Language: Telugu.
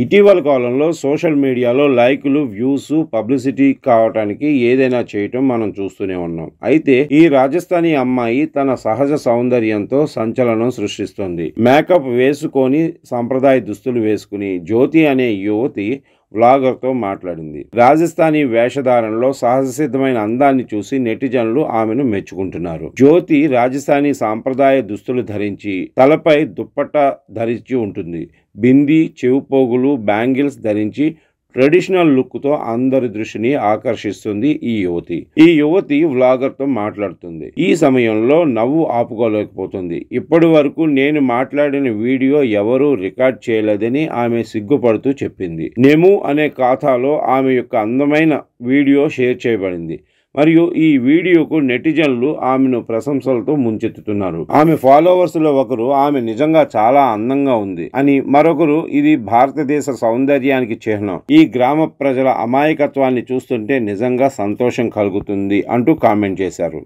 ఇటీవల కాలంలో సోషల్ మీడియాలో లైకులు, వ్యూస్, పబ్లిసిటీ కావటానికి ఏదైనా చేయటం మనం చూస్తూనే ఉన్నాం. అయితే ఈ రాజస్థానీ అమ్మాయి తన సహజ సౌందర్యంతో సంచలనం సృష్టిస్తోంది. మేకప్ వేసుకొని సంప్రదాయ దుస్తులు వేసుకుని జ్యోతి అనే యువతి వ్లాగర్తో మాట్లాడింది. రాజస్థానీ వేషధారణలో సహజసిద్ధమైన అందాన్ని చూసి నెటిజన్లు ఆమెను మెచ్చుకుంటున్నారు. జ్యోతి రాజస్థానీ సాంప్రదాయ దుస్తులు ధరించి తలపై దుప్పట్టా ధరించి ఉంటుంది. బింది, చెవిపోగులు, బ్యాంగిల్స్ ధరించి ట్రెడిషనల్ లుక్తో అందరి దృష్టిని ఆకర్షిస్తుంది ఈ యువతి వ్లాగర్తో మాట్లాడుతుంది. ఈ సమయంలో నవ్వు ఆపుకోలేకపోతుంది. ఇప్పటి వరకు నేను మాట్లాడిన వీడియో ఎవరూ రికార్డ్ చేయలేదని ఆమె సిగ్గుపడుతూ చెప్పింది. నెము అనే ఖాతాలో ఆమె యొక్క అందమైన వీడియో షేర్ చేయబడింది. మరియు ఈ వీడియోకు నెటిజన్లు ఆమెను ప్రశంసలతో ముంచెత్తుతున్నారు. ఆమె ఫాలోవర్స్ లో ఒకరు ఆమె నిజంగా చాలా అందంగా ఉంది అని, మరొకరు ఇది భారతదేశ సౌందర్యానికి చిహ్నం, ఈ గ్రామ ప్రజల అమాయకత్వాన్ని చూస్తుంటే నిజంగా సంతోషం కలుగుతుంది అంటూ కామెంట్ చేశారు.